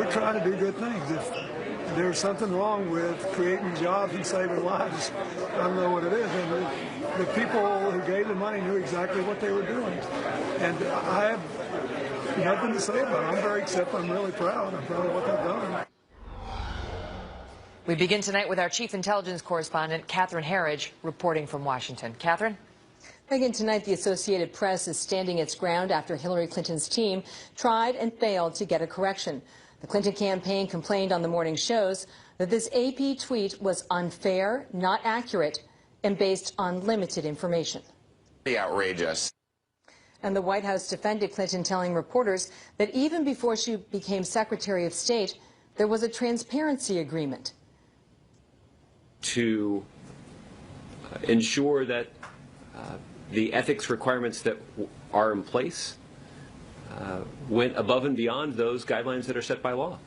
we're trying to do good things. If there's something wrong with creating jobs and saving lives, I don't know what it is. And the people who gave the money knew exactly what they were doing. And I have nothing to say about it. I'm very except I'm really proud. I'm proud of what they've done. We begin tonight with our chief intelligence correspondent, Catherine Herridge, reporting from Washington. Catherine? Again, tonight, the Associated Press is standing its ground after Hillary Clinton's team tried and failed to get a correction. The Clinton campaign complained on the morning shows that this AP tweet was unfair, not accurate, and based on limited information. Outrageous. And the White House defended Clinton, telling reporters that even before she became Secretary of State, there was a transparency agreement. To ensure that the ethics requirements that are in place went above and beyond those guidelines that are set by law.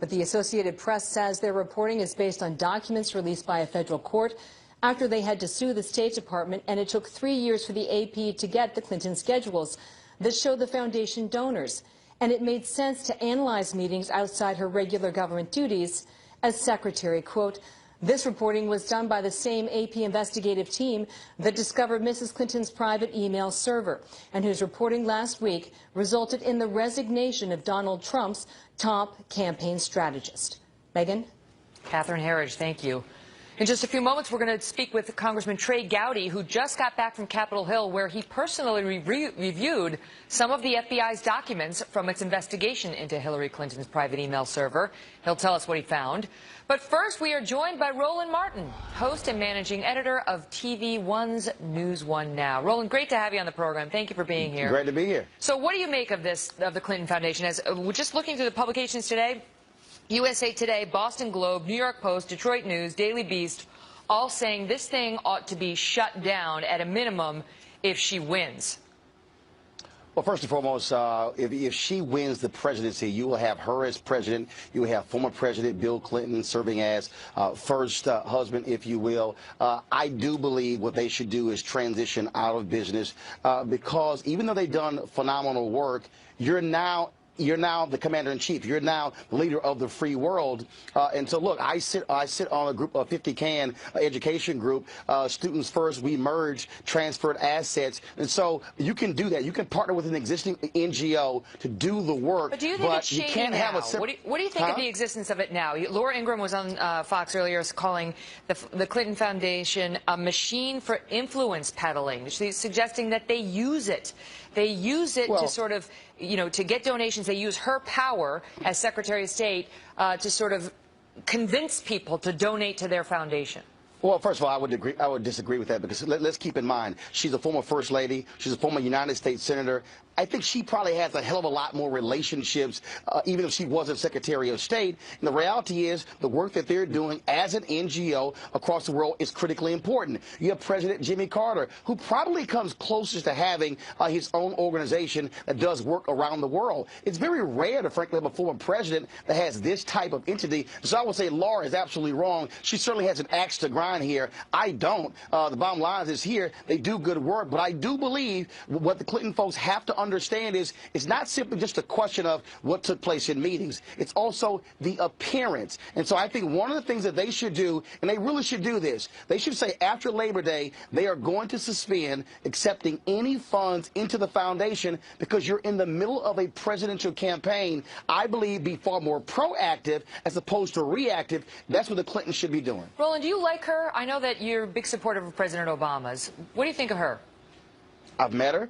But the Associated Press says their reporting is based on documents released by a federal court after they had to sue the State Department, and it took 3 years for the AP to get the Clinton schedules that show the foundation donors. And it made sense to analyze meetings outside her regular government duties as secretary. Quote, this reporting was done by the same AP investigative team that discovered Mrs. Clinton's private email server and whose reporting last week resulted in the resignation of Donald Trump's top campaign strategist. Megan? Catherine Herridge, thank you. In just a few moments, we're going to speak with Congressman Trey Gowdy, who just got back from Capitol Hill, where he personally reviewed some of the FBI's documents from its investigation into Hillary Clinton's private email server. He'll tell us what he found. But first, we are joined by Roland Martin, host and managing editor of TV One's News One Now. Roland, great to have you on the program. Thank you for being here. Great to be here. So what do you make of this, of the Clinton Foundation? As we're just looking through the publications today, USA Today, Boston Globe, New York Post, Detroit News, Daily Beast, all saying this thing ought to be shut down at a minimum if she wins. Well, first and foremost, if she wins the presidency, you will have her as president. You will have former President Bill Clinton serving as first husband, if you will. I do believe what they should do is transition out of business because even though they've done phenomenal work, you're now the commander-in-chief. You're now the leader of the free world. And so, look, I sit on a group of 50 CAN education group, Students First. We merge transferred assets. And so you can do that. You can partner with an existing NGO to do the work. But do you think it's shady you can't now? Have a what do you think of the existence of it now? Laura Ingraham was on Fox earlier calling the Clinton Foundation a machine for influence peddling. She's suggesting that they use it. They use it to sort of, to get donations. They use her power as Secretary of State to sort of convince people to donate to their foundation. Well, first of all, I would disagree with that because let's keep in mind she's a former First Lady. She's a former United States Senator. I think she probably has a hell of a lot more relationships, even if she wasn't Secretary of State. And the reality is the work that they're doing as an NGO across the world is critically important. You have President Jimmy Carter, who probably comes closest to having his own organization that does work around the world. It's very rare to, frankly, have a former president that has this type of entity. So I would say Laura is absolutely wrong. She certainly has an axe to grind here. I don't. The bottom line is here, they do good work. But I do believe what the Clinton folks have to understand is it's not simply just a question of what took place in meetings. It's also the appearance. And so I think one of the things that they should do, and they really should do this, they should say after Labor Day, they are going to suspend accepting any funds into the foundation because you're in the middle of a presidential campaign. I believe be far more proactive as opposed to reactive. That's what the Clintons should be doing. Roland, do you like her? I know that you're a big supporter of President Obama's. What do you think of her? I've met her.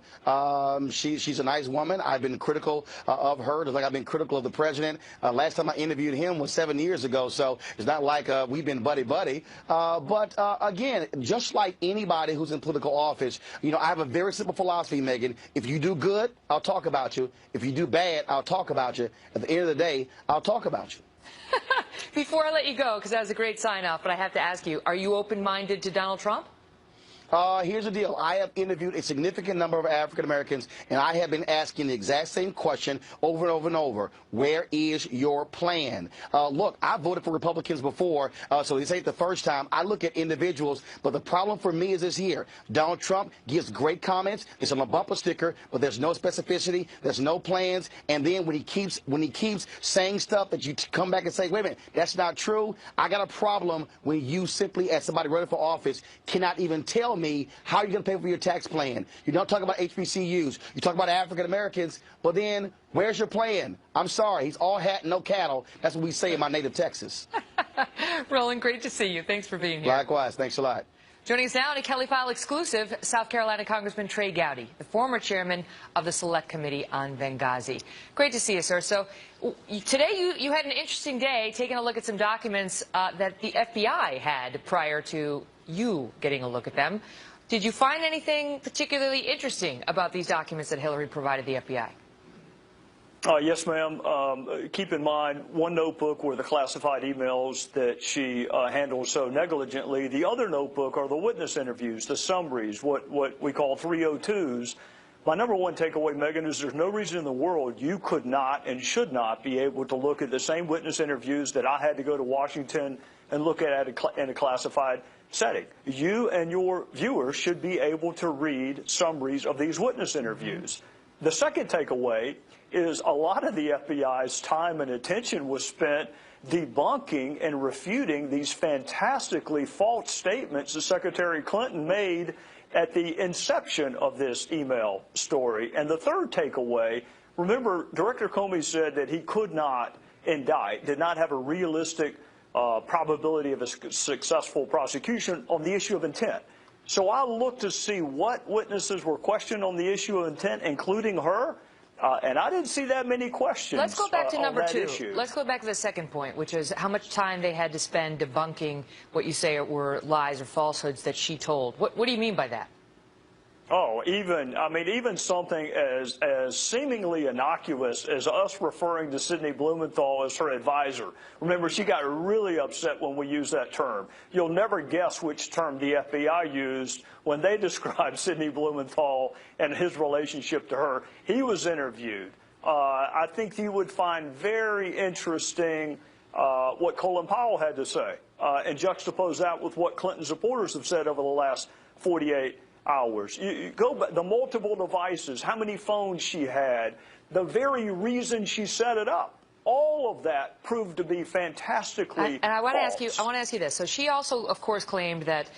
She's a nice woman. I've been critical of her, just like I've been critical of the president. Last time I interviewed him was 7 years ago, so it's not like we've been buddy-buddy. But again, just like anybody who's in political office, I have a very simple philosophy, Megan. If you do good, I'll talk about you. If you do bad, I'll talk about you. At the end of the day, I'll talk about you. Before I let you go, because that was a great sign-off, but I have to ask you, are you open-minded to Donald Trump? Here's the deal. I have interviewed a significant number of African Americans, and I have been asking the exact same question over and over and over. Where is your plan? Look, I voted for Republicans before, so this ain't the first time. I look at individuals, but the problem for me is this here. Donald Trump gives great comments. It's on a bumper sticker, but there's no specificity. There's no plans. And then when he keeps saying stuff that you come back and say, wait a minute, that's not true. I got a problem when you simply, as somebody running for office, cannot even tell me how you're going to pay for your tax plan. You don't talk about HBCUs. You talk about African Americans, but then where's your plan? I'm sorry. He's all hat and no cattle. That's what we say in my native Texas. Roland, great to see you. Thanks for being here. Likewise. Thanks a lot. Joining us now in a Kelly File exclusive, South Carolina Congressman Trey Gowdy, the former chairman of the Select Committee on Benghazi. Great to see you, sir. So today you had an interesting day taking a look at some documents that the FBI had prior to you getting a look at them. Did you find anything particularly interesting about these documents that Hillary provided the FBI? Yes, ma'am. Keep in mind, one notebook were the classified emails that she handled so negligently. The other notebook are the witness interviews, the summaries, what we call 302s. My number one takeaway, Megan, is there's no reason in the world you could not and should not be able to look at the same witness interviews that I had to go to Washington and look at in a classified setting. You and your viewers should be able to read summaries of these witness interviews. The second takeaway is a lot of the FBI's time and attention was spent debunking and refuting these fantastically false statements that Secretary Clinton made at the inception of this email story. And the third takeaway, remember, Director Comey said that he could not indict, did not have a realistic probability of a successful prosecution on the issue of intent. So I looked to see what witnesses were questioned on the issue of intent, including her, and I didn't see that many questions. Let's go back to number 2. Issue. Let's go back to the second point, which is how much time they had to spend debunking what you say were lies or falsehoods that she told. What do you mean by that? Oh, even something as seemingly innocuous as us referring to Sidney Blumenthal as her advisor. Remember, she got really upset when we used that term. You'll never guess which term the FBI used when they described Sidney Blumenthal and his relationship to her. He was interviewed. I think you would find very interesting what Colin Powell had to say and juxtapose that with what Clinton supporters have said over the last 48 hours. You go back, the multiple devices, how many phones she had, the very reason she set it up. All of that proved to be fantastically And I want false. to ask you this. So she also, of course, claimed that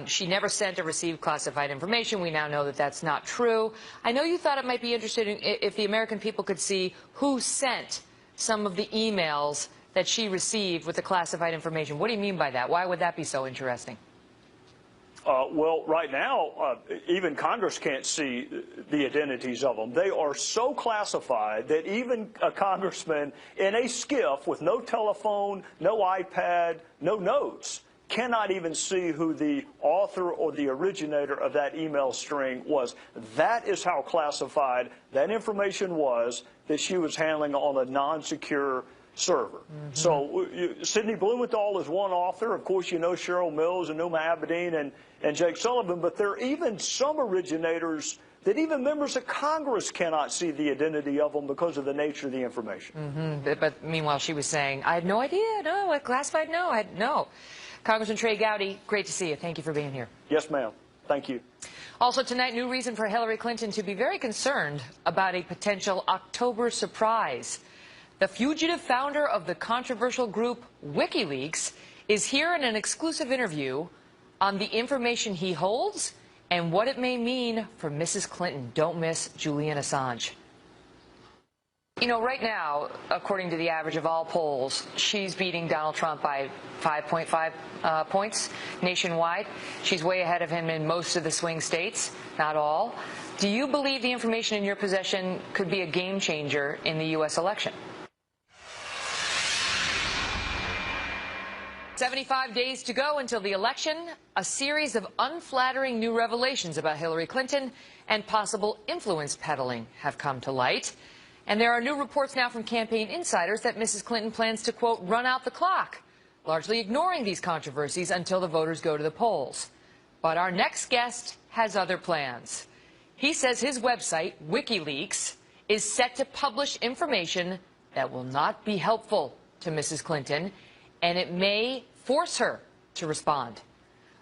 she never sent or received classified information. We now know that that's not true. I know you thought it might be interesting if the American people could see who sent some of the emails that she received with the classified information. What do you mean by that? Why would that be so interesting? Well, right now, even Congress can't see the identities of them. They are so classified that even a congressman in a skiff with no telephone, no iPad, no notes, cannot even see who the author or the originator of that email string was. That is how classified that information was that she was handling on a non-secure server. So Sidney Blumenthal is one author. Of course, you know Cheryl Mills and Numa Abedin and Jake Sullivan, but there are even some originators that even members of Congress cannot see the identity of them because of the nature of the information. But meanwhile, she was saying, I had no idea, no, classified, no, no. Congressman Trey Gowdy, great to see you. Thank you for being here. Yes, ma'am. Thank you. Also tonight, new reason for Hillary Clinton to be very concerned about a potential October surprise. The fugitive founder of the controversial group WikiLeaks is here in an exclusive interview on the information he holds and what it may mean for Mrs. Clinton. Don't miss Julian Assange. You know, right now, according to the average of all polls, she's beating Donald Trump by 5.5 points nationwide. She's way ahead of him in most of the swing states, not all. Do you believe the information in your possession could be a game changer in the U.S. election? 75 days to go until the election. A series of unflattering new revelations about Hillary Clinton and possible influence peddling have come to light. And there are new reports now from campaign insiders that Mrs. Clinton plans to, quote, run out the clock, largely ignoring these controversies until the voters go to the polls. But our next guest has other plans. He says his website, WikiLeaks, is set to publish information that will not be helpful to Mrs. Clinton, and it may force her to respond.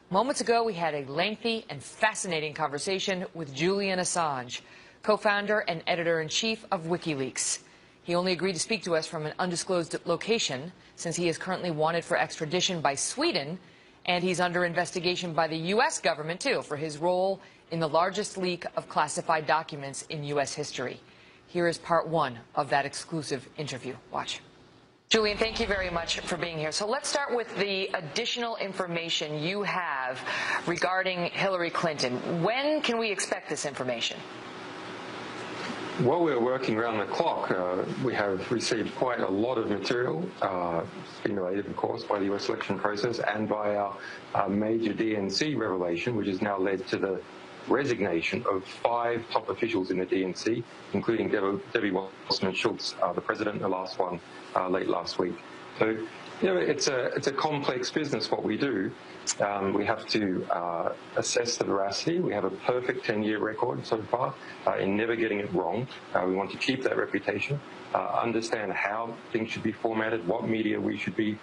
Moments ago, we had a lengthy and fascinating conversation with Julian Assange, co-founder and editor-in-chief of WikiLeaks. He only agreed to speak to us from an undisclosed location, since he is currently wanted for extradition by Sweden, and he's under investigation by the U.S. government, too, for his role in the largest leak of classified documents in U.S. history. Here is part one of that exclusive interview. Watch. Julian, thank you very much for being here. So let's start with the additional information you have regarding Hillary Clinton. When can we expect this information? While we're working around the clock, we have received quite a lot of material, stimulated, of course, by the U.S. election process and by our major DNC revelation, which has now led to the resignation of 5 top officials in the DNC, including Debbie Wasserman-Schultz, the president, the last one late last week. So, you know, it's a complex business, what we do. We have to assess the veracity. We have a perfect 10-year record so far in never getting it wrong. We want to keep that reputation, understand how things should be formatted, what media we should be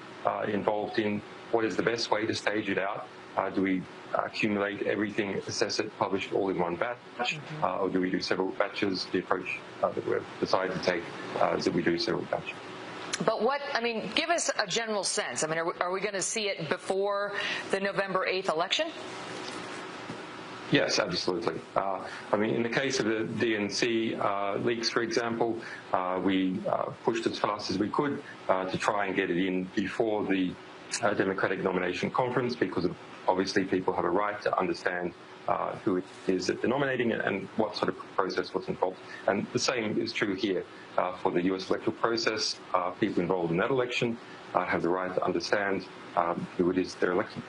involved in, what is the best way to stage it out. Do we accumulate everything, assess it, publish it all in one batch, or do we do several batches? The approach that we've decided to take is that we do several batches. But what, I mean, give us a general sense. I mean, are we going to see it before the November 8th election? Yes, absolutely. I mean, in the case of the DNC leaks, for example, we pushed as fast as we could to try and get it in before the Democratic nomination conference, because obviously people have a right to understand who it is that they're nominating and what sort of process was involved. And the same is true here for the U.S. electoral process. People involved in that election have the right to understand who it is they're electing.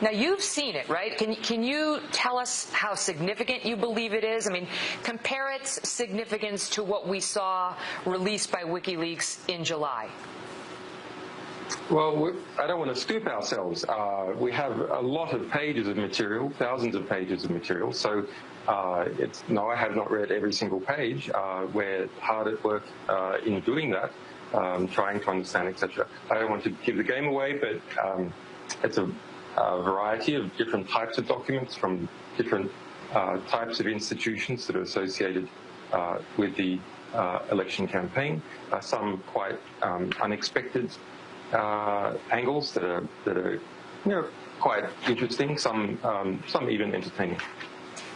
Now, you've seen it, right? Can you tell us how significant you believe it is? I mean, compare its significance to what we saw released by WikiLeaks in July. Well, I don't want to scoop ourselves. We have a lot of pages of material, thousands of pages of material. So no, I have not read every single page. We're hard at work in doing that, trying to understand, etc. I don't want to give the game away, but it's a variety of different types of documents from different types of institutions that are associated with the election campaign. Some quite unexpected angles that are you know, quite interesting. Some even entertaining.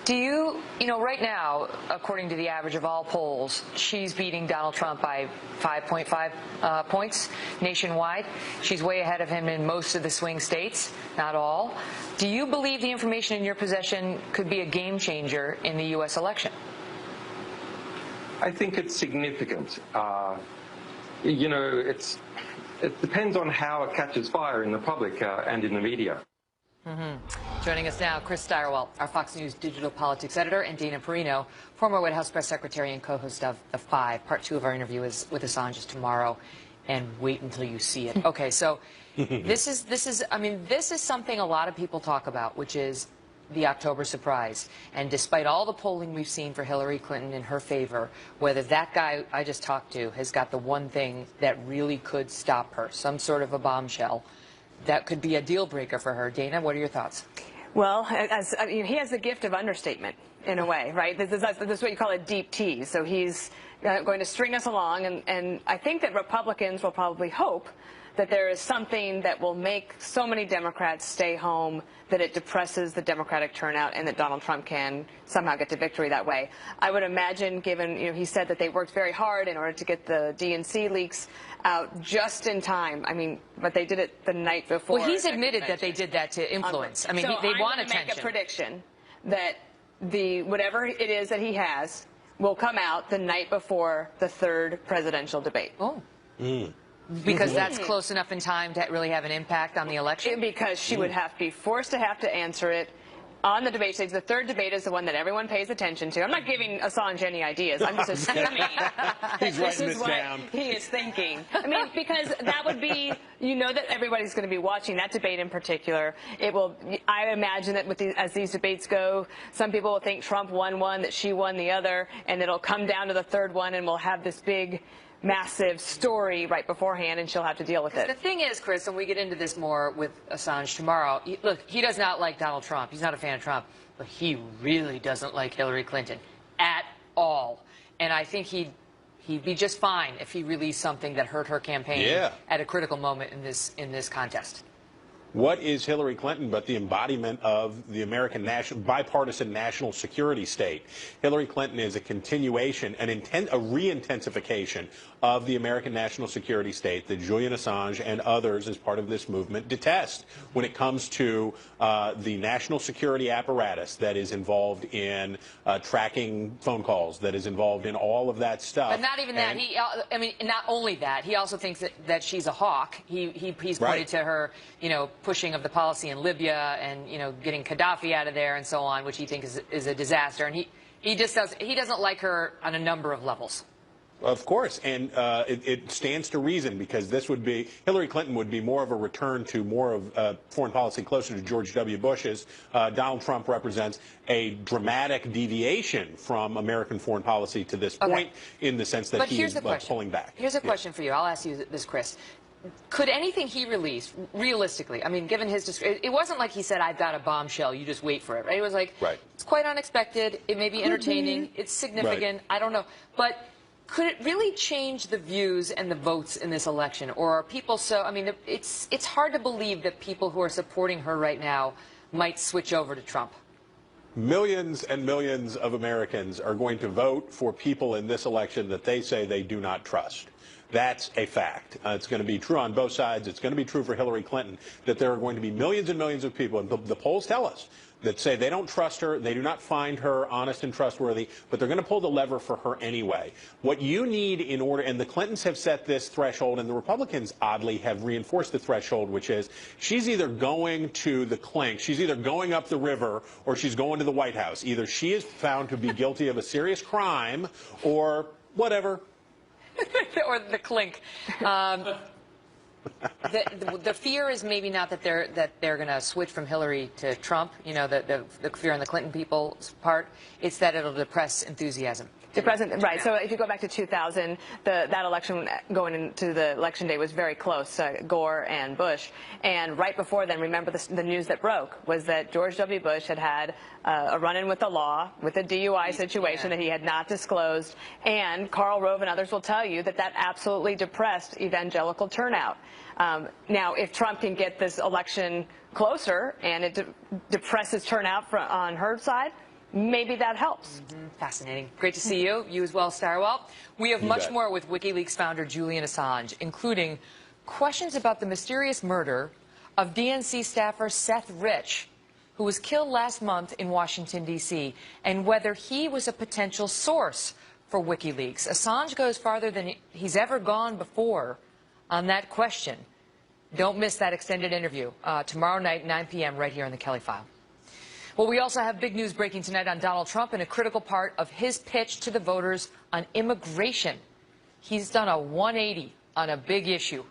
Do you know, right now, according to the average of all polls, she's beating Donald Trump by 5.5 points nationwide. She's way ahead of him in most of the swing states, not all. Do you believe the information in your possession could be a game changer in the U.S. election? I think it's significant. You know, it depends on how it catches fire in the public and in the media. Joining us now, Chris Stirewalt, our Fox News digital politics editor, and Dana Perino, former White House press secretary and co-host of The Five. Part 2 of our interview is with Assange is tomorrow, and wait until you see it. Okay, so this is something a lot of people talk about, which is the October surprise. And despite all the polling we've seen for Hillary Clinton in her favor, whether that guy I just talked to has got the one thing that really could stop her, some sort of a bombshell, that could be a deal breaker for her. Dana, what are your thoughts? Well, he has the gift of understatement in a way, right? This is what you call a deep tease. So he's going to string us along, and I think that Republicans will probably hope that there is something that will make so many Democrats stay home that it depresses the Democratic turnout and that Donald Trump can somehow get to victory that way. I would imagine, given, he said that they worked very hard in order to get the DNC leaks out just in time. I mean, but they did it the night before. Well, he's admitted that they did that to influence. I mean, so they want I'm attention. make a prediction that whatever it is that he has will come out the night before the third presidential debate. Oh. Because that's close enough in time to really have an impact on the election? Because she would be forced to have to answer it on the debate stage. The third debate is the one that everyone pays attention to. I'm not giving Assange any ideas. I'm just assuming He's this writing is this what down. he is thinking. I mean, because that would be, you know, that everybody's going to be watching that debate in particular. It will. I imagine that as these debates go, some people will think Trump won one, that she won the other, and it'll come down to the third one, and we'll have this big, massive story right beforehand, and she'll have to deal with it. The thing is, Chris, and we get into this more with Assange tomorrow, look, he does not like Donald Trump. He's not a fan of Trump, but he really doesn't like Hillary Clinton at all. And I think he'd be just fine if he released something that hurt her campaign at a critical moment in this contest. What is Hillary Clinton but the embodiment of the American bipartisan national security state? Hillary Clinton is a continuation, a re-intensification of the American national security state that Julian Assange and others as part of this movement detest when it comes to the national security apparatus that is involved in tracking phone calls, that is involved in all of that stuff. But not even that. I mean, not only that, he also thinks that she's a hawk. He's pointed to her, you know, pushing of the policy in Libya and, you know, getting Gaddafi out of there and so on, which he thinks is a disaster. And he doesn't like her on a number of levels. Of course, and it stands to reason, because Hillary Clinton would be more of a return to more of foreign policy closer to George W. Bush's. Donald Trump represents a dramatic deviation from American foreign policy to this point, in the sense that he is pulling back. Here's a question for you. I'll ask you this, Chris. Could anything he released, realistically, I mean, given his description, it wasn't like he said, I've got a bombshell, you just wait for it, right? It was like, it's quite unexpected, it may be entertaining, it's significant, I don't know. But could it really change the views and the votes in this election? Or are people I mean, it's hard to believe that people who are supporting her right now might switch over to Trump. Millions and millions of Americans are going to vote for people in this election that they say they do not trust. That's a fact. It's going to be true on both sides. It's going to be true for Hillary Clinton, that there are going to be millions and millions of people, and the polls tell us, that say they don't trust her, they do not find her honest and trustworthy, but they're going to pull the lever for her anyway. What you need in order, and the Clintons have set this threshold, and the Republicans, oddly, have reinforced the threshold, which is she's either going to the clink, she's either going up the river, or she's going to the White House. Either she is found to be guilty of a serious crime, or whatever. Or the clink. The fear is maybe not that they're going to switch from Hillary to Trump. You know, the fear on the Clinton people's part. It's that it'll depress enthusiasm. Right. So if you go back to 2000, that election going into the election day was very close, Gore and Bush. And right before then, remember the news that broke was that George W. Bush had a run-in with the law, with a DUI situation that he had not disclosed. And Karl Rove and others will tell you that absolutely depressed evangelical turnout. Now, if Trump can get this election closer and it depresses turnout on her side, maybe that helps. Fascinating. Great to see you. You as well, Starwell. We have much more with WikiLeaks founder Julian Assange, including questions about the mysterious murder of DNC staffer Seth Rich, who was killed last month in Washington, D.C., and whether he was a potential source for WikiLeaks. Assange goes farther than he's ever gone before on that question. Don't miss that extended interview tomorrow night, 9 p.m., right here on the Kelly File. Well, we also have big news breaking tonight on Donald Trump and a critical part of his pitch to the voters on immigration. He's done a 180 on a big issue.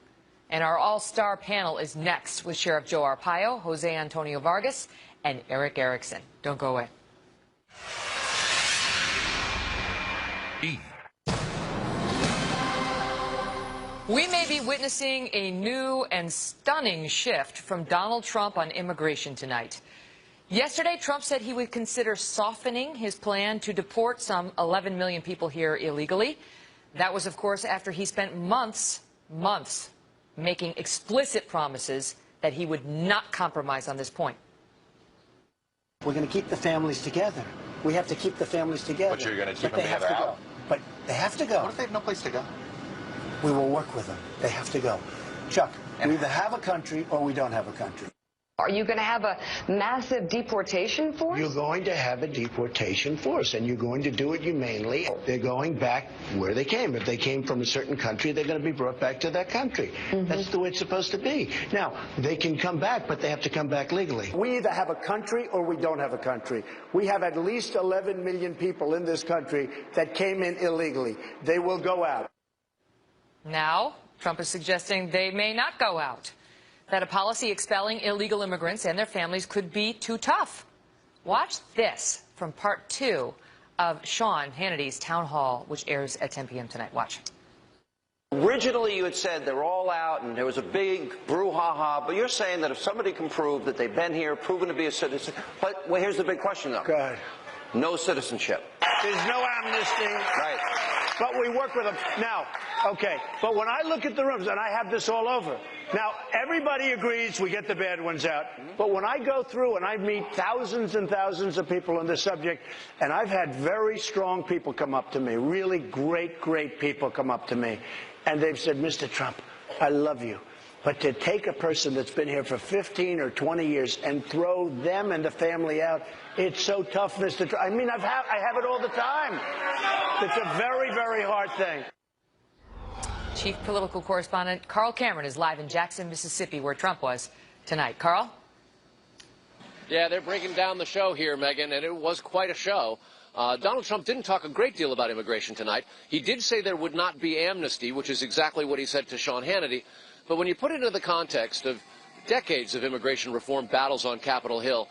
And our all-star panel is next with Sheriff Joe Arpaio, Jose Antonio Vargas, and Eric Erickson. Don't go away. We may be witnessing a new and stunning shift from Donald Trump on immigration tonight. Yesterday, Trump said he would consider softening his plan to deport some 11 million people here illegally. That was, of course, after he spent months making explicit promises that he would not compromise on this point. We're going to keep the families together. We have to keep the families together. But you're going to keep them together out. But they have to go. What if they have no place to go? We will work with them. They have to go. Chuck, we either have a country or we don't have a country. Are you going to have a massive deportation force? You're going to have a deportation force, and you're going to do it humanely. They're going back where they came. If they came from a certain country, they're going to be brought back to that country. That's the way it's supposed to be. Now, they can come back, but they have to come back legally. We either have a country or we don't have a country. We have at least 11 million people in this country that came in illegally. They will go out. Now, Trump is suggesting they may not go out, that a policy expelling illegal immigrants and their families could be too tough. Watch this from part 2 of Sean Hannity's town hall, which airs at 10 p.m. tonight. Watch. Originally, you had said they're all out and there was a big brouhaha, but you're saying that if somebody can prove that they've been here, proven to be a citizen, but well, here's the big question, though. Go ahead. No citizenship. There's no amnesty. Right. But we work with them. Now, okay, but when I look at the rooms, and I have this all over, now, everybody agrees we get the bad ones out. But when I go through and I meet thousands and thousands of people on this subject, and I've had very strong people come up to me, really great, great people come up to me, and they've said, Mr. Trump, I love you. But to take a person that's been here for 15 or 20 years and throw them and the family out, it's so tough, Mr. Trump. I mean, I have it all the time. It's a very, very hard thing. Chief political correspondent Carl Cameron is live in Jackson, Mississippi, where Trump was tonight. Carl? Yeah, they're breaking down the show here, Megan, and it was quite a show. Donald Trump didn't talk a great deal about immigration tonight. He did say there would not be amnesty, which is exactly what he said to Sean Hannity. But when you put it into the context of decades of immigration reform battles on Capitol Hill,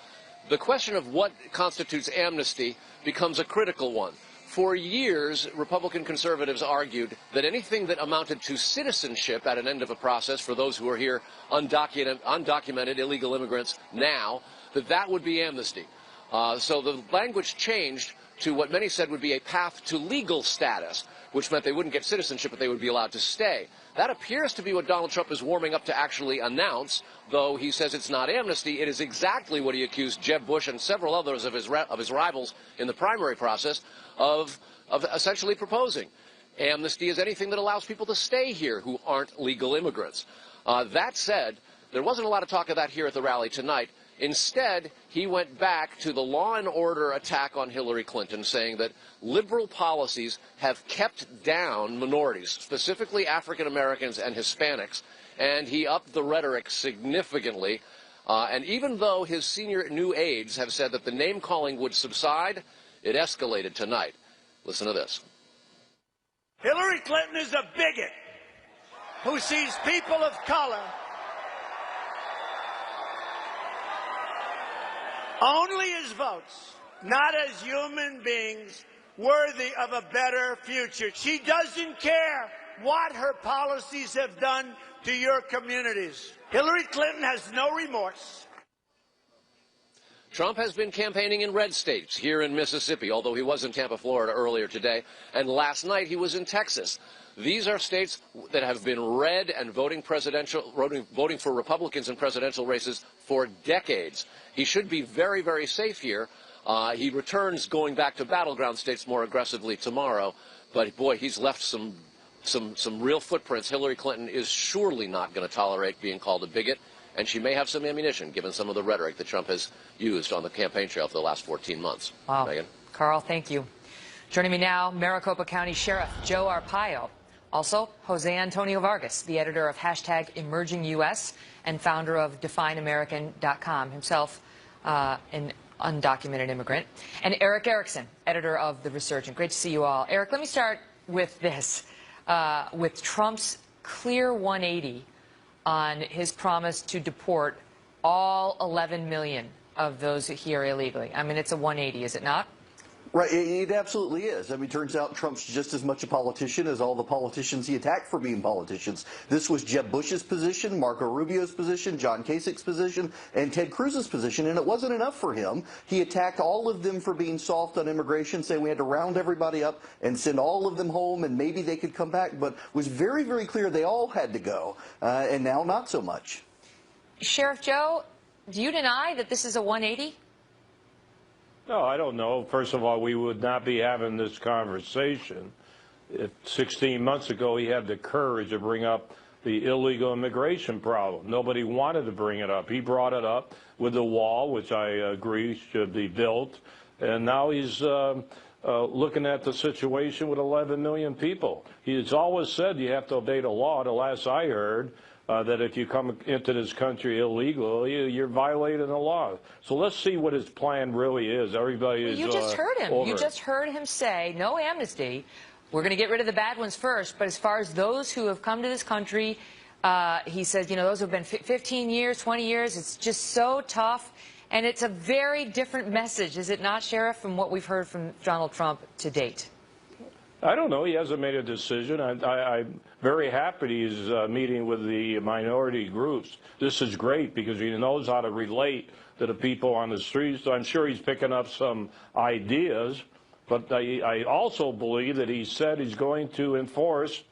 the question of what constitutes amnesty becomes a critical one. For years, Republican conservatives argued that anything that amounted to citizenship at an end of a process for those who are here undocumented illegal immigrants now, that would be amnesty. So the language changed to what many said would be a path to legal status, which meant they wouldn't get citizenship, but they would be allowed to stay. That appears to be what Donald Trump is warming up to actually announce, though he says it's not amnesty. It is exactly what he accused Jeb Bush and several others of his rivals in the primary process of essentially proposing. Amnesty is anything that allows people to stay here who aren't legal immigrants. That said, there wasn't a lot of talk of that here at the rally tonight. Instead, he went back to the law and order attack on Hillary Clinton, saying that liberal policies have kept down minorities, specifically African Americans and Hispanics, and he upped the rhetoric significantly. And even though his senior new aides have said that the name-calling would subside, it escalated tonight. Listen to this. Hillary Clinton is a bigot who sees people of color only as votes, not as human beings worthy of a better future. She doesn't care what her policies have done to your communities. Hillary Clinton has no remorse. Trump has been campaigning in red states here in Mississippi, although he was in Tampa, Florida earlier today, and last night he was in Texas. These are states that have been red and voting for Republicans in presidential races for decades. He should be very, very safe here. He returns going back to battleground states more aggressively tomorrow, but boy, he's left some real footprints. Hillary Clinton is surely not going to tolerate being called a bigot, and she may have some ammunition given some of the rhetoric that Trump has used on the campaign trail for the last 14 months. Wow. Megan? Carl, thank you. Joining me now, Maricopa County Sheriff Joe Arpaio. Also, Jose Antonio Vargas, the editor of #EmergingUS and founder of DefineAmerican.com, himself an undocumented immigrant. And Eric Erickson, editor of The Resurgent. Great to see you all. Eric, let me start with this, with Trump's clear 180 on his promise to deport all 11 million of those here illegally. I mean, it's a 180, is it not? Right, it absolutely is. I mean, it turns out Trump's just as much a politician as all the politicians he attacked for being politicians. This was Jeb Bush's position, Marco Rubio's position, John Kasich's position, and Ted Cruz's position, and it wasn't enough for him. He attacked all of them for being soft on immigration, saying we had to round everybody up and send all of them home and maybe they could come back, but was very, very clear they all had to go, and now not so much. Sheriff Joe, do you deny that this is a 180? No, I don't know. First of all, we would not be having this conversation if 16 months ago he had the courage to bring up the illegal immigration problem. Nobody wanted to bring it up. He brought it up with the wall, which I agree should be built, and now he's looking at the situation with 11 million people. He's always said you have to obey the law. The last I heard, that if you come into this country illegally, you're violating the law. So let's see what his plan really is. Everybody is You just heard him. over You it. just heard him say, no amnesty. We're going to get rid of the bad ones first. But as far as those who have come to this country, he says, you know, those who have been 15 years, 20 years, it's just so tough. And it's a very different message, is it not, Sheriff, from what we've heard from Donald Trump to date? I don't know. He hasn't made a decision. I'm very happy he's meeting with the minority groups. This is great because he knows how to relate to the people on the streets. I'm sure he's picking up some ideas, but I also believe that he said he's going to enforce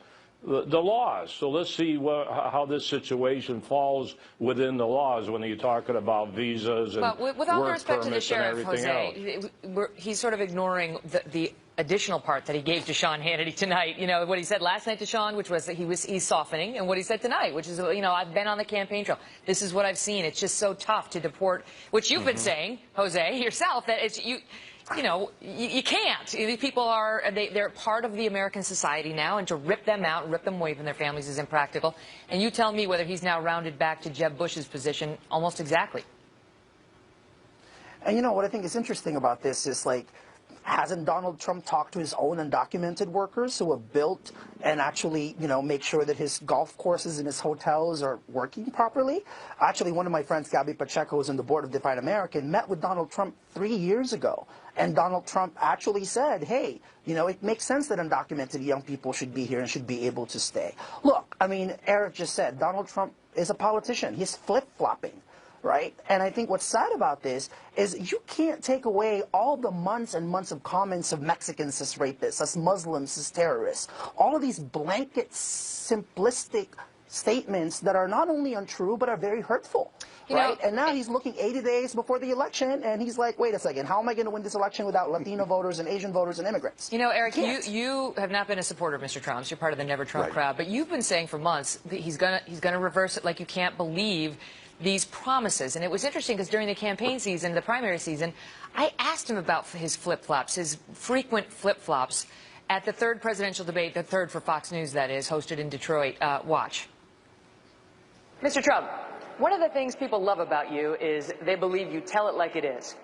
the laws. So let's see how this situation falls within the laws when you're talking about visas and but with all due work respect to the permits and sheriff, everything else. he's sort of ignoring the additional part that he gave to Sean Hannity tonight. You know, what he said last night to Sean, which was that he's softening, and what he said tonight, which is, you know, I've been on the campaign trail. This is what I've seen. It's just so tough to deport, which you've been saying, Jose, yourself, that it's you know, you can't. These people are, they're part of the American society now, and to rip them out and rip them away from their families is impractical. And you tell me whether he's now rounded back to Jeb Bush's position almost exactly. And you know what I think is interesting about this is, like, hasn't Donald Trump talked to his own undocumented workers who have built and actually, you know, make sure that his golf courses and his hotels are working properly? Actually, one of my friends, Gabby Pacheco, who's on the board of Define American, met with Donald Trump 3 years ago. And Donald Trump actually said, hey, you know, it makes sense that undocumented young people should be here and should be able to stay. Look, I mean, Eric just said, Donald Trump is a politician. He's flip-flopping. Right? And I think what's sad about this is you can't take away all the months and months of comments of Mexicans as rapists, as Muslims as terrorists, all of these blanket, simplistic statements that are not only untrue but are very hurtful. Right? And now he's looking 80 days before the election, and he's like, wait a second, how am I going to win this election without Latino voters and Asian voters and immigrants? You know, Eric, you have not been a supporter of Mr. Trump's. You're part of the Never Trump crowd, but you've been saying for months that he's gonna reverse it like you can't believe these promises. And it was interesting because during the campaign season, the primary season, I asked him about his flip-flops, his frequent flip-flops at the third presidential debate, the third for Fox News, that is, hosted in Detroit. Watch. Mr. Trump, one of the things people love about you is they believe you tell it like it is.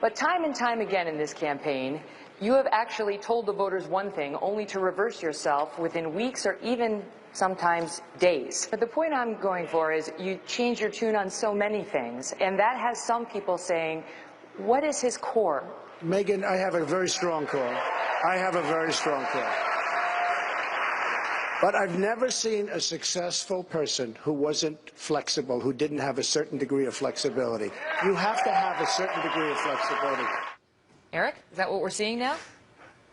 But time and time again in this campaign, you have actually told the voters one thing only to reverse yourself within weeks or even sometimes days. But the point I'm going for is you change your tune on so many things, and that has some people saying, what is his core? Megan, I have a very strong core. I have a very strong core. But I've never seen a successful person who wasn't flexible, who didn't have a certain degree of flexibility. You have to have a certain degree of flexibility. Eric, is that what we're seeing now?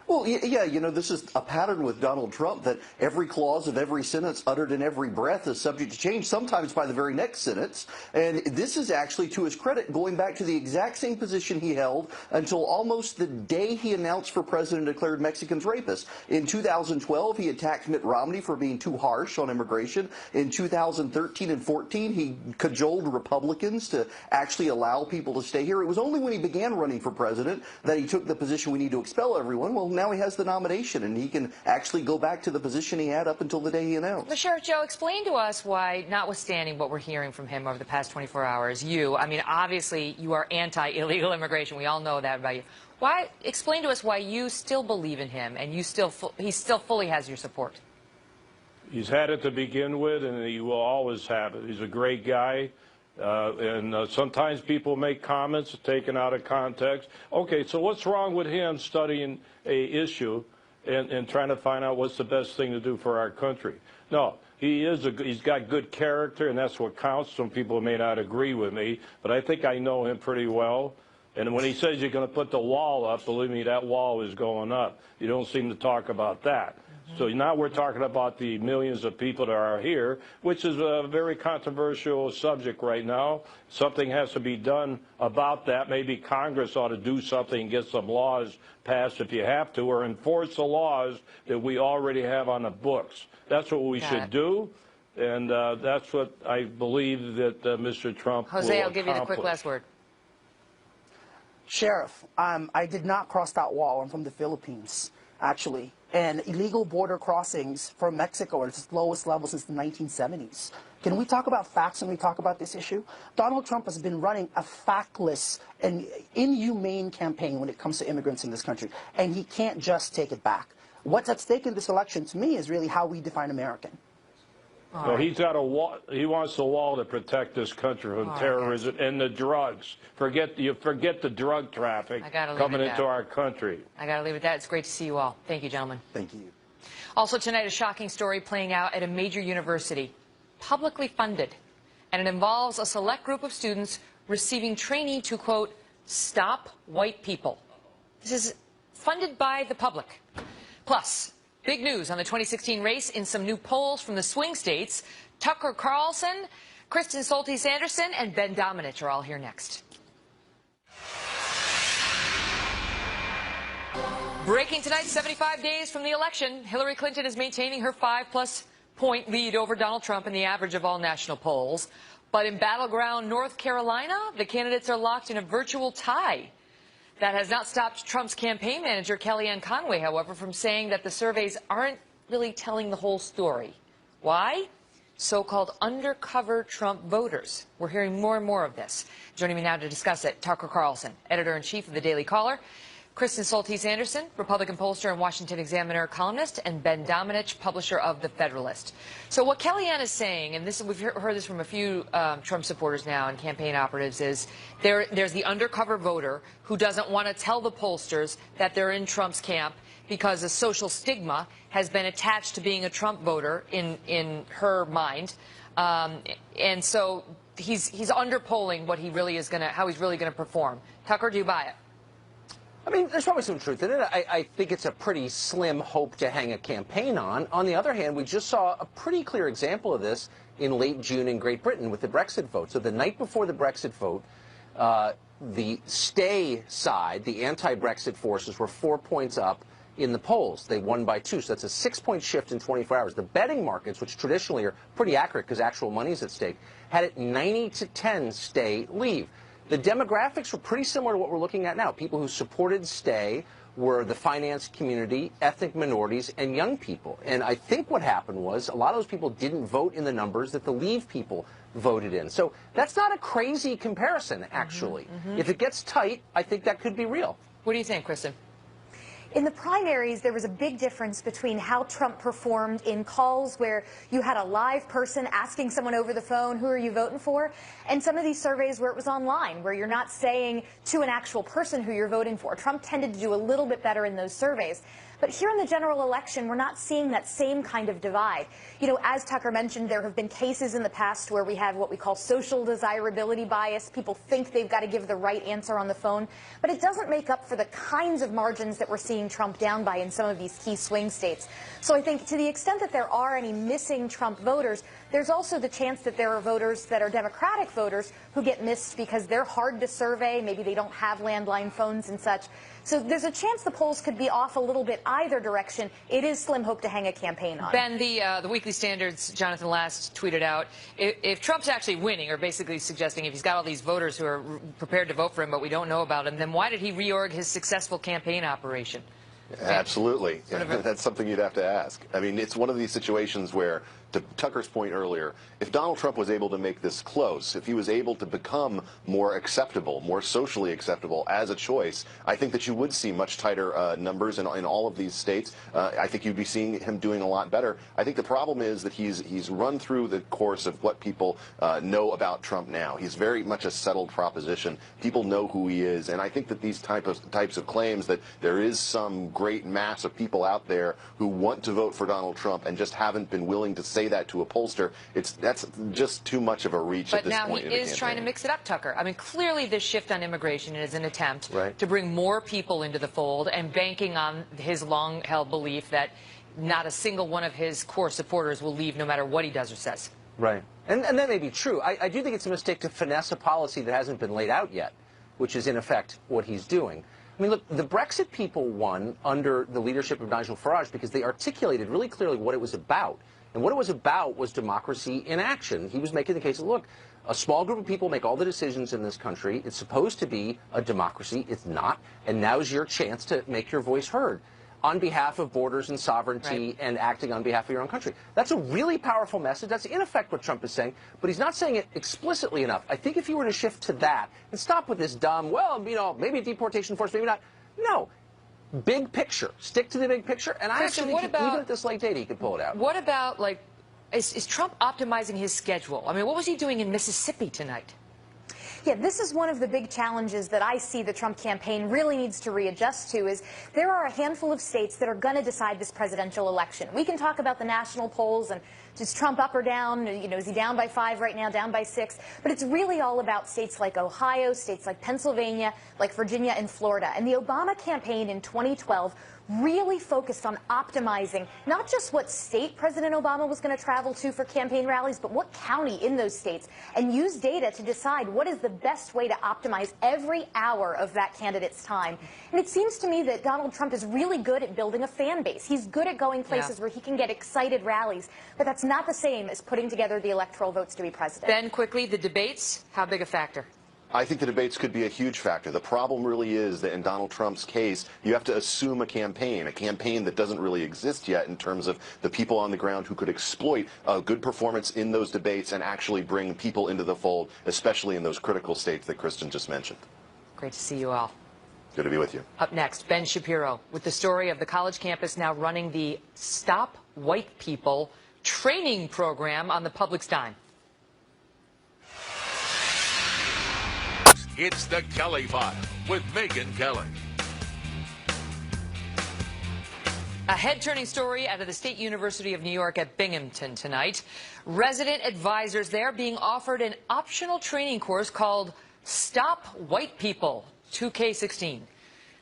Well, yeah, you know, this is a pattern with Donald Trump that every clause of every sentence uttered in every breath is subject to change, sometimes by the very next sentence. And this is actually, to his credit, going back to the exact same position he held until almost the day he announced for president and declared Mexicans rapists. In 2012, he attacked Mitt Romney for being too harsh on immigration. In 2013 and 14, he cajoled Republicans to actually allow people to stay here. It was only when he began running for president that he took the position we need to expel everyone. Well, now he has the nomination, and he can actually go back to the position he had up until the day he announced. Sheriff Joe, explain to us why, notwithstanding what we're hearing from him over the past 24 hours, I mean, obviously you are anti-illegal immigration. We all know that about you. Explain to us why you still believe in him and he still fully has your support. He's had it to begin with, and he will always have it. He's a great guy. Sometimes people make comments taken out of context. Okay, so what's wrong with him studying a issue and trying to find out what's the best thing to do for our country? No, he's got good character, and that's what counts. Some people may not agree with me, but I think I know him pretty well. And when he says you're going to put the wall up, believe me, that wall is going up. You don't seem to talk about that. So now we're talking about the millions of people that are here, which is a very controversial subject right now. Something has to be done about that. Maybe Congress ought to do something and get some laws passed if you have to, or enforce the laws that we already have on the books. That's what we should do, and that's what I believe that Mr. Trump will Jose, I'll give you the accomplish. quick last word. Sheriff, I did not cross that wall. I'm from the Philippines, actually. And illegal border crossings from Mexico are at its lowest level since the 1970s. Can we talk about facts when we talk about this issue? Donald Trump has been running a factless and inhumane campaign when it comes to immigrants in this country, and he can't just take it back. What's at stake in this election, to me, is really how we define American. So he's got a wall. He wants a wall to protect this country from terrorism and the drugs. Forget the drug traffic coming into our country. I got to leave it at that. It's great to see you all. Thank you, gentlemen. Thank you. Also tonight, a shocking story playing out at a major university, publicly funded, and it involves a select group of students receiving training to, quote, stop white people. This is funded by the public. Plus, big news on the 2016 race in some new polls from the swing states. Tucker Carlson, Kristen Soltis Anderson, and Ben Domenech are all here next. Breaking tonight, 75 days from the election, Hillary Clinton is maintaining her 5+ point lead over Donald Trump in the average of all national polls. But in battleground North Carolina, the candidates are locked in a virtual tie. That has not stopped Trump's campaign manager, Kellyanne Conway, however, from saying that the surveys aren't really telling the whole story. Why? So-called undercover Trump voters. We're hearing more and more of this. Joining me now to discuss it, Tucker Carlson, editor-in-chief of the Daily Caller, Kristen Soltis Anderson, Republican pollster and Washington Examiner columnist, and Ben Domenech, publisher of The Federalist. So what Kellyanne is saying, and this, we've heard this from a few Trump supporters now and campaign operatives, is there's the undercover voter who doesn't want to tell the pollsters that they're in Trump's camp because a social stigma has been attached to being a Trump voter in her mind. And so he's underpolling what he really is how he's really going to perform. Tucker, do you buy it? I mean, there's probably some truth in it. I think it's a pretty slim hope to hang a campaign on. On the other hand, we just saw a pretty clear example of this in late June in Great Britain with the Brexit vote. So the night before the Brexit vote, the stay side, the anti-Brexit forces, were 4 points up in the polls. They won by 2, so that's a 6-point shift in 24 hours. The betting markets, which traditionally are pretty accurate because actual money is at stake, had it 90-10 stay, leave. The demographics were pretty similar to what we're looking at now. People who supported stay were the finance community, ethnic minorities, and young people. And I think what happened was a lot of those people didn't vote in the numbers that the leave people voted in. So that's not a crazy comparison, actually. If it gets tight, I think that could be real. What do you think, Kristen? In the primaries, there was a big difference between how Trump performed in calls where you had a live person asking someone over the phone, who are you voting for? And some of these surveys where it was online, where you're not saying to an actual person who you're voting for. Trump tended to do a little bit better in those surveys. But here in the general election, we're not seeing that same kind of divide. You know, as Tucker mentioned, there have been cases in the past where we have what we call social desirability bias. People think they've got to give the right answer on the phone, but it doesn't make up for the kinds of margins that we're seeing Trump down by in some of these key swing states. So I think to the extent that there are any missing Trump voters, there's also the chance that there are voters that are Democratic voters who get missed because they're hard to survey. Maybe they don't have landline phones and such. So there's a chance the polls could be off a little bit either direction. It is slim hope to hang a campaign on. Ben, the Weekly Standard's Jonathan Last tweeted out, if Trump's actually winning, or basically suggesting if he's got all these voters who are prepared to vote for him but we don't know about him, then why did he reorg his successful campaign operation? Absolutely. That's something you'd have to ask. I mean, it's one of these situations where, to Tucker's point earlier, if Donald Trump was able to make this close, if he was able to become more acceptable, more socially acceptable as a choice, I think that you would see much tighter numbers in all of these states. I think you'd be seeing him doing a lot better. I think the problem is that he's run through the course of what people know about Trump now. He's very much a settled proposition. People know who he is, and I think that these types of claims that there is some great mass of people out there who want to vote for Donald Trump and just haven't been willing to say that to a pollster, that's just too much of a reach at this point. But now he is trying to mix it up, Tucker. I mean, clearly this shift on immigration is an attempt to bring more people into the fold and banking on his long-held belief that not a single one of his core supporters will leave no matter what he does or says. Right. And that may be true. I do think it's a mistake to finesse a policy that hasn't been laid out yet, which is, in effect, what he's doing. I mean, look, the Brexit people won under the leadership of Nigel Farage because they articulated really clearly what it was about. And what it was about was democracy in action. He was making the case that, look, a small group of people make all the decisions in this country. It's supposed to be a democracy. It's not. And now's your chance to make your voice heard on behalf of borders and sovereignty and acting on behalf of your own country. That's a really powerful message. That's in effect what Trump is saying, but he's not saying it explicitly enough. I think if you were to shift to that and stop with this dumb, well, you know, maybe deportation force, maybe not. No. Big picture. Stick to the big picture. And I actually think even at this late date, he could pull it out. What about, like, is Trump optimizing his schedule? I mean, what was he doing in Mississippi tonight? Yeah, this is one of the big challenges that I see the Trump campaign really needs to readjust to is there are a handful of states that are going to decide this presidential election. We can talk about the national polls and is Trump up or down? You know, is he down by 5 right now, down by 6? But it's really all about states like Ohio, states like Pennsylvania, like Virginia and Florida. And the Obama campaign in 2012 really focused on optimizing not just what state President Obama was going to travel to for campaign rallies, but what county in those states, and use data to decide what is the best way to optimize every hour of that candidate's time. And it seems to me that Donald Trump is really good at building a fan base. He's good at going places where he can get excited rallies, but that's not the same as putting together the electoral votes to be president. Ben, quickly, the debates, how big a factor? I think the debates could be a huge factor. The problem really is that in Donald Trump's case, you have to assume a campaign that doesn't really exist yet in terms of the people on the ground who could exploit a good performance in those debates and actually bring people into the fold, especially in those critical states that Kristen just mentioned. Great to see you all. Good to be with you. Up next, Ben Shapiro with the story of the college campus now running the Stop White People training program on the public's dime. It's the Kelly File with Megyn Kelly. A head-turning story out of the State University of New York at Binghamton tonight. Resident advisors there being offered an optional training course called Stop White People 2K16.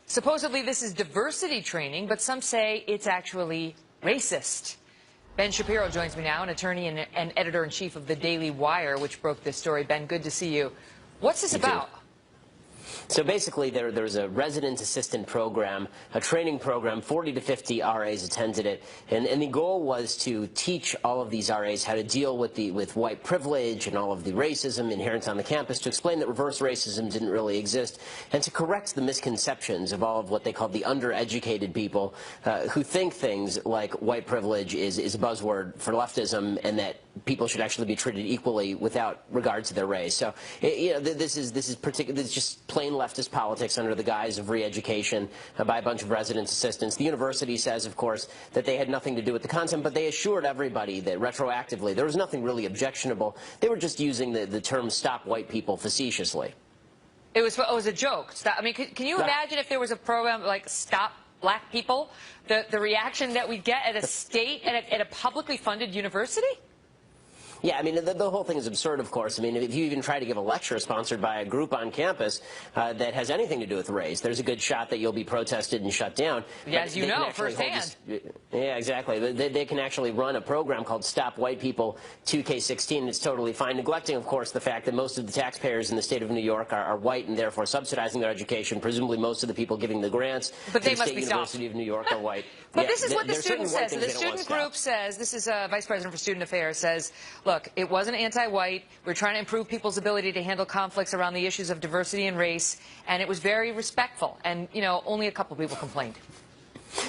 Supposedly this is diversity training, but some say it's actually racist. Ben Shapiro joins me now, an attorney and editor-in-chief of the Daily Wire, which broke this story. Ben, good to see you. What's this about? So basically, there's a resident assistant program, a training program. 40 to 50 RAs attended it, and the goal was to teach all of these RAs how to deal with white privilege and all of the racism inherent on the campus, to explain that reverse racism didn't really exist, and to correct the misconceptions of all of what they call the undereducated people who think things like white privilege is a buzzword for leftism, and that people should actually be treated equally without regard to their race. So, you know, this is just plain leftist politics under the guise of re-education by a bunch of residence assistants. The university says, of course, that they had nothing to do with the content, but they assured everybody that retroactively there was nothing really objectionable. They were just using the term "stop white people" facetiously. It was a joke. I mean, can you imagine if there was a program like "Stop Black People"? The reaction that we'd get at a state at a publicly funded university? Yeah, I mean, the whole thing is absurd, of course. I mean, if you even try to give a lecture sponsored by a group on campus that has anything to do with race, there's a good shot that you'll be protested and shut down. Yeah, as you know, firsthand. Yeah, exactly. They can actually run a program called Stop White People 2K16. It's totally fine, neglecting, of course, the fact that most of the taxpayers in the state of New York are white and therefore subsidizing their education. Presumably most of the people giving the grants to the State University of New York are white. But this is what the student says. The student group says, this is Vice President for Student Affairs, says, look, it wasn't anti-white. We're trying to improve people's ability to handle conflicts around the issues of diversity and race, and it was very respectful. And, you know, only a couple people complained.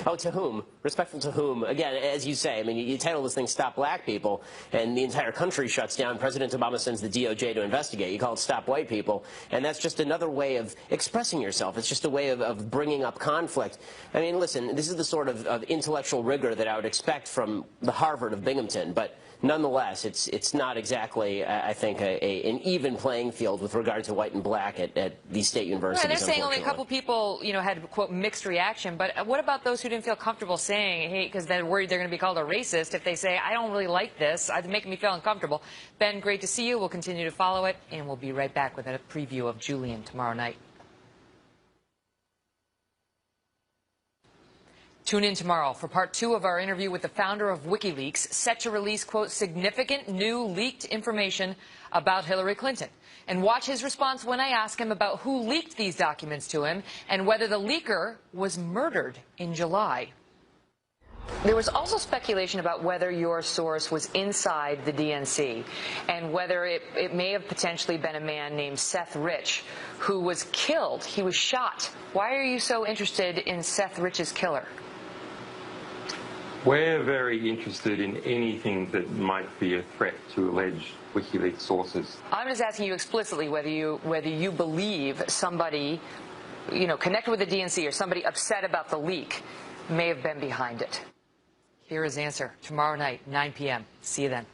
Oh, to whom? Respectful to whom? Again, as you say, I mean, you title this thing "Stop Black People," and the entire country shuts down. President Obama sends the DOJ to investigate. You call it "Stop White People," and that's just another way of expressing yourself. It's just a way of bringing up conflict. I mean, listen, this is the sort of intellectual rigor that I would expect from the Harvard of Binghamton, but nonetheless, it's not exactly, I think, an even playing field with regard to white and black at these state universities. Well, they're saying only a couple people, you know, had, quote, mixed reaction. But what about those who didn't feel comfortable saying, hey, because they're worried they're going to be called a racist if they say, I don't really like this, it's making me feel uncomfortable. Ben, great to see you. We'll continue to follow it, and we'll be right back with a preview of Julian tomorrow night. Tune in tomorrow for part 2 of our interview with the founder of WikiLeaks, set to release, quote, significant new leaked information about Hillary Clinton. And watch his response when I ask him about who leaked these documents to him and whether the leaker was murdered in July. There was also speculation about whether your source was inside the DNC and whether it may have potentially been a man named Seth Rich who was killed. He was shot. Why are you so interested in Seth Rich's killer? We're very interested in anything that might be a threat to alleged WikiLeaks sources. I'm just asking you explicitly whether you believe somebody, connected with the DNC or somebody upset about the leak may have been behind it. Here is his answer tomorrow night, 9 p.m. See you then.